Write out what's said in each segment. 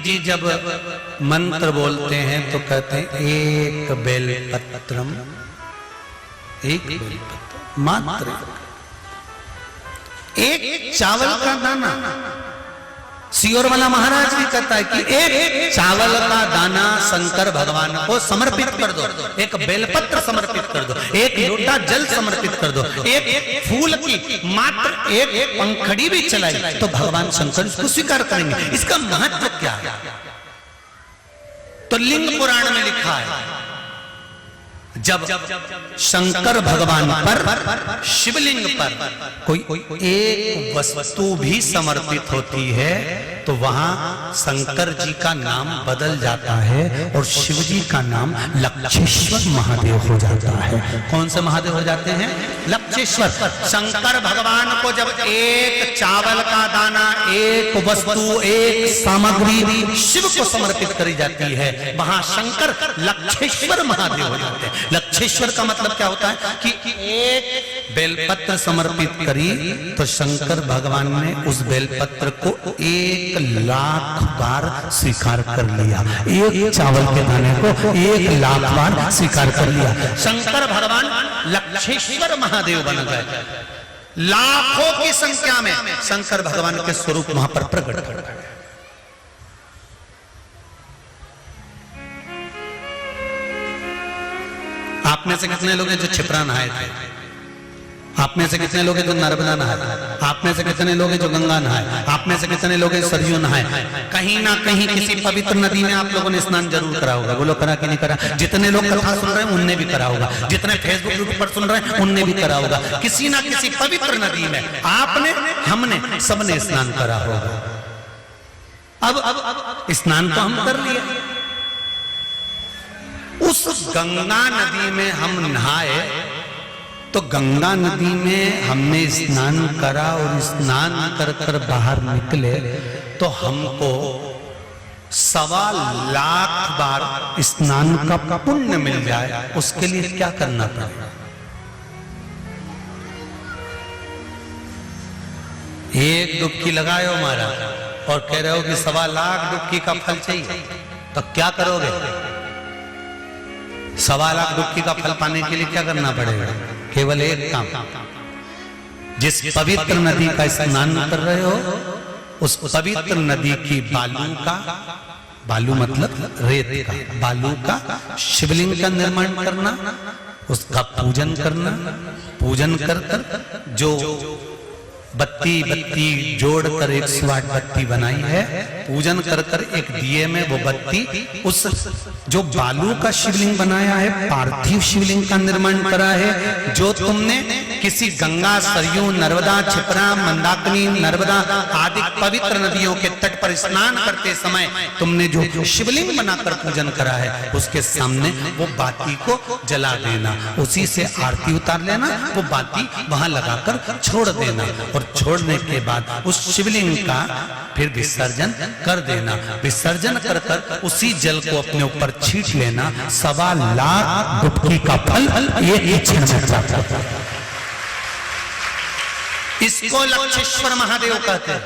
जी जब मंत्र बोलते हैं तो कहते हैं एक बेलपत्रम, एक बेलपत्र मात्र, एक चावल का दाना। सियोर वाला महाराज भी कहता है कि एक चावल का दाना शंकर भगवान को समर्पित कर दो, एक बेलपत्र समर्पित कर दो, एक लोटा जल समर्पित कर दो, एक फूल की मात्र एक पंखड़ी भी चलाई तो भगवान शंकर इसको स्वीकार करेंगे। इसका महत्व क्या है? तो लिंग पुराण में लिखा है जब शंकर भगवान पर शिवलिंग पर कोई एक वस्तु भी समर्पित होती है तो वहां शंकर जी का नाम बदल जाता है और शिव जी का नाम लक्षेश्वर महादेव हो जाता है। कौन से महादेव हो जाते हैं? लक्षेश्वर। शंकर भगवान को जब एक चावल का दाना, एक वस्तु, एक सामग्री शिव को समर्पित करी जाती है वहां शंकर लक्षेश्वर महादेव हो जाते हैं। लक्षेश्वर का मतलब क्या होता है कि एक बेलपत्र समर्पित करी तो शंकर भगवान ने उस बेलपत्र को 1,00,000 बार स्वीकार कर लिया। एक चावल के दाने को 1,00,000 बार स्वीकार कर लिया। शंकर भगवान लक्षेश्वर महादेव बन गए। लाखों की संख्या में शंकर भगवान के स्वरूप वहां पर प्रकट कर गए। आप में से कितने लोग हैं जो क्षिप्रा नहाए थे? आप में से कितने लोग हैं जो नर्मदा नहाए? आप में से कितने लोग हैं जो गंगा नहाए? आप में से कितने लोग हैं सरयू नहाए? कहीं ना कहीं किसी पवित्र नदी में आप लोगों ने स्नान जरूर करा होगा। बोलो करा कि नहीं करा? जितने लोग कथा सुन रहे हैं उनने भी करा होगा, जितने फेसबुक पर सुन रहे हैं उनने भी करा होगा। किसी ना किसी पवित्र नदी में आपने, हमने, सबने स्नान करा होगा। अब स्नान तो हम कर लिए, उस गंगा नदी में हम नहाए तो गंगा नदी में हमने स्नान करा और स्नान कर कर बाहर निकले तो हमको 1,25,00,000 बार स्नान का पुण्य मिल जाए। उसके लिए क्या करना पड़ेगा? एक डुबकी लगाए हो महाराज और कह रहे हो कि 1,25,00,000 डुबकी का फल चाहिए, तो क्या करोगे? 1,25,00,000 डुबकी का फल पाने के लिए क्या करना पड़ेगा? केवल एक काम, जिस पवित्र नदी का स्नान कर रहे हो उस पवित्र नदी की बालू का, बालू मतलब रेत का, बालू का शिवलिंग का निर्माण करना, उसका पूजन करना, पूजन कर कर जो बत्ती जोड़कर 108 बत्ती बनाई है, पूजन कर कर एक दिए में वो बत्ती उस जो बालू का शिवलिंग बनाया है, पार्थिव शिवलिंग का निर्माण करा है, जो तुमने किसी गंगा, सरयू, नर्मदा, क्षिप्रा, मंदाकिनी, नर्मदा आदि पवित्र नदियों के तट पर स्नान करते समय तुमने जो शिवलिंग बनाकर पूजन करा है उसके सामने वो बाती को जला देना, उसी से आरती उतार लेना, वो बाती वहां लगाकर छोड़ देना और छोड़ने के बाद उस शिवलिंग का फिर विसर्जन कर देना। विसर्जन कर कर उसी जल को अपने ऊपर छींट लेना। 1,25,00,000 डुबकी का फल एक क्षण में प्राप्त होता है। इसको लक्षेश्वर महादेव कहते हैं।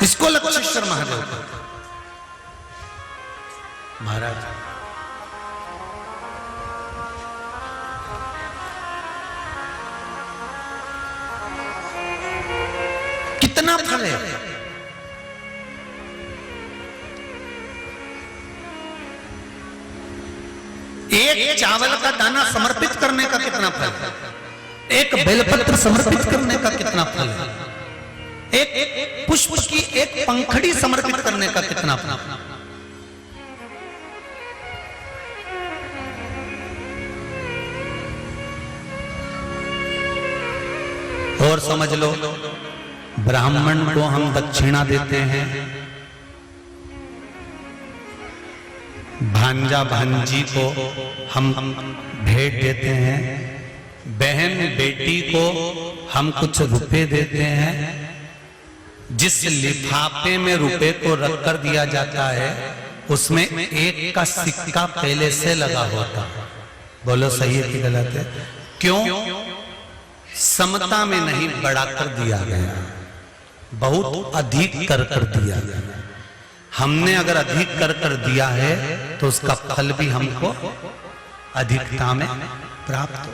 इसको लक्षेश्वर महादेव कहते हैं। महाराज कितना फल है? एक चावल का दाना समर्पित करने का कितना फल है? एक बेलपत्र समर्पित करने का कितना फल है? एक पुष्प की एक पंखड़ी समर्पित करने का कितना फल है? और समझ लो, ब्राह्मण को हम दक्षिणा देते हैं, भांजा भांजी को हम भेंट देते हैं, बहन बेटी को हम कुछ रुपए देते हैं। जिस लिफाफे में रुपए को रख कर दिया जाता है उसमें एक का सिक्का पहले से लगा होता है। बोलो सही है कि गलत है? क्यों? समता में नहीं बढ़ा कर दिया गया, बहुत अधिक कर दिया गया। हमने अगर अधिक कर दिया है तो उसका फल भी हमको अधिकता में प्राप्त हो।